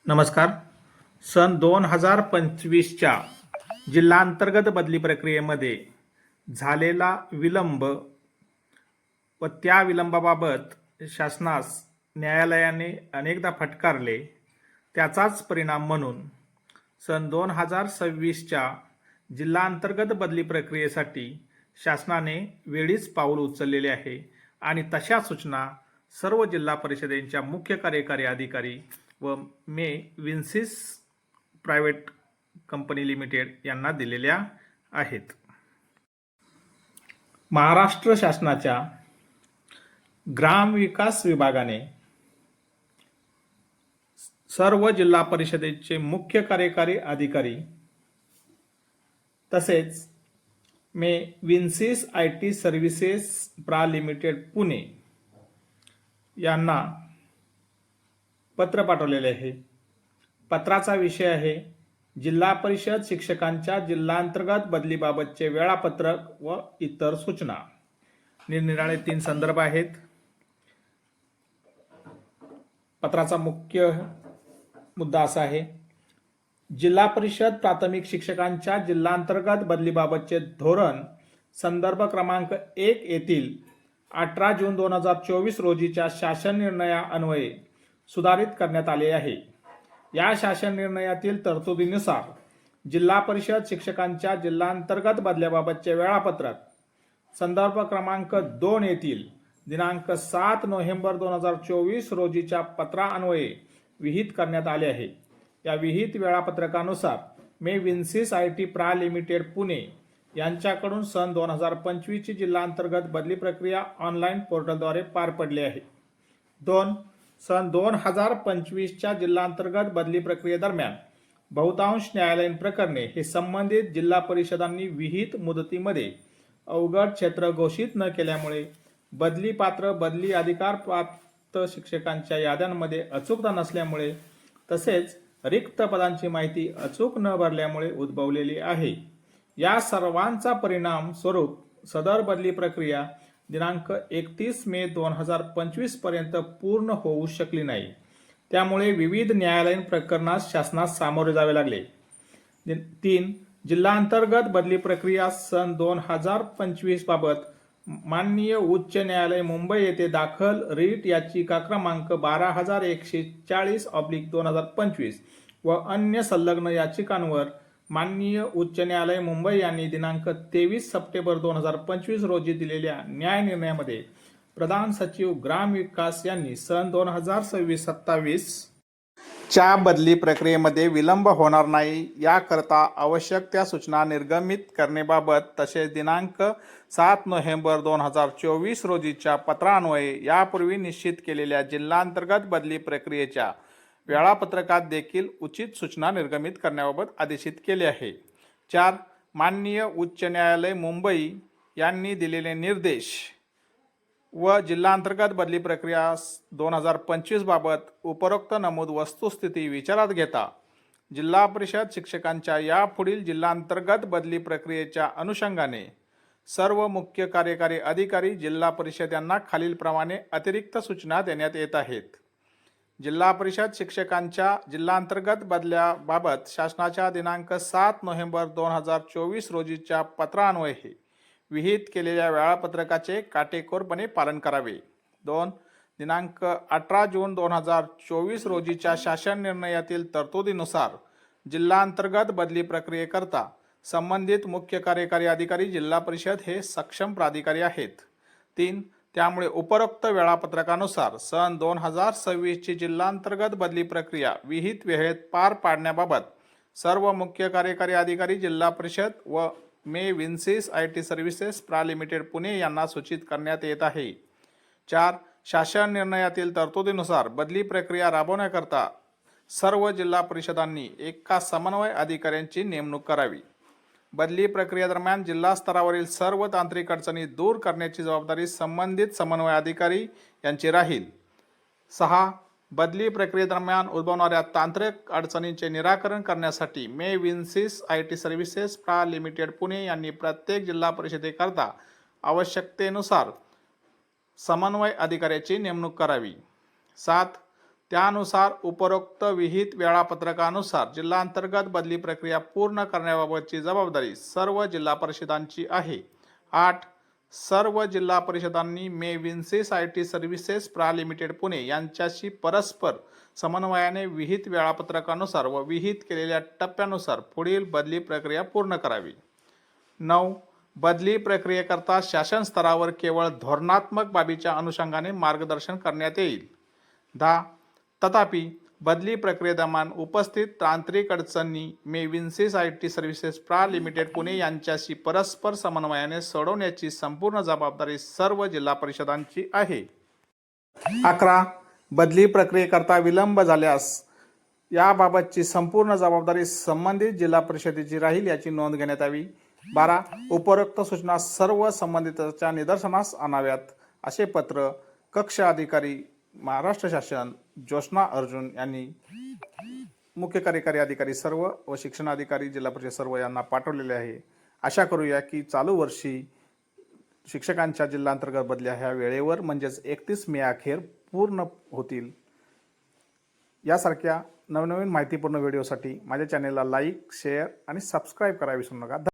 नमस्कार. सन 2025च्या जिल्हांतर्गत बदली प्रक्रियेमध्ये झालेला विलंब व त्या विलंबाबाबत शासनास न्यायालयाने अनेकदा फटकारले, त्याचाच परिणाम म्हणून सन 2026च्या जिल्हांतर्गत बदली प्रक्रियेसाठी शासनाने वेळीच पाऊल उचललेले आहे आणि तशा सूचना सर्व जिल्हा परिषदेच्या मुख्य कार्यकारी अधिकारी व विन्सिस प्रायव्हेट कंपनी लिमिटेड यांना दिलेल्या आहेत. महाराष्ट्र शासनाच्या ग्रामविकास विभागाने सर्व जिल्हा परिषदेचे मुख्य कार्यकारी अधिकारी तसेच विन्सिस IT सर्व्हिसेस प्रा लिमिटेड पुणे यांना पत्र पाठवलेले आहे. पत्राचा विषय आहे जिल्हा परिषद शिक्षकांच्या जिल्हांतर्गत बदलीबाबतचे वेळापत्रक व इतर सूचना. निरनिराळे 3 संदर्भ आहेत. पत्राचा मुख्य मुद्दा असा आहे: जिल्हा परिषद प्राथमिक शिक्षकांच्या जिल्हांतर्गत बदलीबाबतचे धोरण संदर्भ क्रमांक 1 येथील 18 जून 2024 रोजीच्या शासन निर्णयान्वये सुधारित करण्यात आले आहे. या शासन निर्णयातील तरतुदीनुसार जिल्हा परिषद शिक्षकांच्या जिल्हांतर्गत बदल्याबाबतचे वेळापत्रक संदर्भ क्रमांक 2 येथील दिनांक 7 नोव्हेंबर 2024 रोजीच्या पत्रान्वये विहित करण्यात आले आहे. या विहित वेळापत्रकानुसार विन्सिस IT प्रा लिमिटेड पुणे यांच्याकडून सन 2025 ची जिल्हांतर्गत बदली प्रक्रिया ऑनलाईन पोर्टलद्वारे पार पडली आहे. 2. सन 2025च्या जिल्हांतर्गत बदली प्रक्रियेदरम्यान बहुतांश न्यायालयीन प्रकरणे हे संबंधित जिल्हा परिषदांनी विहित मुदतीमध्ये अवघड क्षेत्र घोषित न केल्यामुळे बदली पात्र बदली अधिकार प्राप्त शिक्षकांच्या याद्यांमध्ये अचूकता नसल्यामुळे तसेच रिक्त पदांची माहिती अचूक न भरल्यामुळे उद्भवलेली आहे. या सर्वांचा परिणाम स्वरूप सदर बदली प्रक्रिया दिनांक 31 मे 2025 पर्यंत पूर्ण होऊ शकली नाही. त्यामुळे विविध न्यायालयीन प्रकरणास शासनास सामोरे जावे लागले. 3. जिल्हांतर्गत बदली प्रक्रिया सन 2025 बाबत माननीय उच्च न्यायालय मुंबई येथे दाखल रीट याचिका क्रमांक 12140/2025 व अन्य संलग्न याचिकांवर माननीय उच्च न्यायालय मुंबई यांनी दिनांक 23 सप्टेंबर 2025 रोजी दिलेल्या न्याय निर्णयामध्ये प्रधान सचिव ग्रामविकास यांनी सन 2026-27 च्या बदली प्रक्रियेमध्ये विलंब होणार नाही याकरता आवश्यक त्या सूचना निर्गमित करण्याबाबत तसेच दिनांक 7 नोव्हेंबर 2024 रोजीच्या पत्रान्वये यापूर्वी निश्चित केलेल्या जिल्हांतर्गत बदली प्रक्रियेच्या वेळापत्रकात देखील उचित सूचना निर्गमित करण्याबाबत आदेशित केले आहे. 4. माननीय उच्च न्यायालय मुंबई यांनी दिलेले निर्देश व जिल्हांतर्गत बदली प्रक्रिया 2025 बाबत उपरोक्त नमूद वस्तुस्थिती विचारात घेता जिल्हा परिषद शिक्षकांच्या यापुढील जिल्हांतर्गत बदली प्रक्रियेच्या अनुषंगाने सर्व मुख्य कार्यकारी अधिकारी जिल्हा परिषद यांना खालीलप्रमाणे अतिरिक्त सूचना देण्यात येत आहेत. जिल्हा परिषद शिक्षकांच्या जिल्हांतर्गत बदल्याबाबत शासनाच्या दिनांक 7 नोव्हेंबर 2024 रोजीच्या पत्रान्वये विहित केलेल्या वेळापत्रकाचे काटेकोरपणे पालन करावे. 2. दिनांक 18 जून 2024 रोजीच्या शासन निर्णयातील तरतुदीनुसार जिल्हांतर्गत बदली प्रक्रियेकरता संबंधित मुख्य कार्यकारी अधिकारी जिल्हा परिषद हे सक्षम प्राधिकारी आहेत. 3. त्यामुळे उपरोक्त वेळापत्रकानुसार सन 2026 ची जिल्हांतर्गत बदली प्रक्रिया विहित वेळेत पार पाडण्याबाबत सर्व मुख्य कार्यकारी अधिकारी जिल्हा परिषद व विन्सिस IT सर्व्हिसेस प्रा लिमिटेड पुणे यांना सूचित करण्यात येत आहे. 4. शासन निर्णयातील तरतुदीनुसार बदली प्रक्रिया राबवण्याकरता सर्व जिल्हा परिषदांनी एका समन्वय अधिकाऱ्यांची नेमणूक करावी. बदली प्रक्रियेदरम्यान जिल्हा स्तरावरील सर्व तांत्रिक अडचणी दूर करण्याची जबाबदारी संबंधित समन्वय अधिकारी यांची राहील. 6. बदली प्रक्रियेदरम्यान उद्भवणाऱ्या तांत्रिक अडचणींचे निराकरण करण्यासाठी विन्सिस IT सर्व्हिसेस प्रा लिमिटेड पुणे यांनी प्रत्येक जिल्हा परिषदेकरता आवश्यकतेनुसार समन्वय अधिकाऱ्याची नेमणूक करावी. 7. त्यानुसार उपरोक्त विहित वेळापत्रकानुसार जिल्हांतर्गत बदली प्रक्रिया पूर्ण करण्याबाबतची जबाबदारी सर्व जिल्हा परिषदांची आहे. 8. सर्व जिल्हा परिषदांनी मे विन्सिस आय टी सर्व्हिसेस प्रा लिमिटेड पुणे यांच्याशी परस्पर समन्वयाने विहित वेळापत्रकानुसार व विहित केलेल्या टप्प्यानुसार पुढील बदली प्रक्रिया पूर्ण करावी. 9. बदली प्रक्रियेकरता शासन स्तरावर केवळ धोरणात्मक बाबीच्या अनुषंगाने मार्गदर्शन करण्यात येईल. 10. तथापि बदली प्रक्रियेदरम्यान उपस्थित तांत्रिक अडचणी मे विन्सिस आय टी सर्व्हिसेस प्रा लिमिटेड पुणे यांच्याशी परस्पर समन्वयाने सोडवण्याची संपूर्ण जबाबदारी सर्व जिल्हा परिषदांची आहे. 11. बदली प्रक्रियेकरता विलंब झाल्यास याबाबतची संपूर्ण जबाबदारी संबंधित जिल्हा परिषदेची राहील याची नोंद घेण्यात यावी. 12. उपरोक्त सूचना सर्व संबंधितांच्या निदर्शनास आणाव्यात असे पत्र कक्ष अधिकारी महाराष्ट्र शासन ज्योत्स्ना अर्जुन यांनी मुख्य कार्यकारी अधिकारी सर्व व शिक्षणाधिकारी जिल्हा परिषद सर्व यांना पाठवलेले आहे. आशा करूया की चालू वर्षी शिक्षकांच्या जिल्हांतर्गत बदल्या ह्या वेळेवर म्हणजेच 31 मे अखेर पूर्ण होतील. यासारख्या नवनवीन माहितीपूर्ण व्हिडिओसाठी माझ्या चॅनेलला लाईक, शेअर आणि सबस्क्राईब करायला विसरू नका.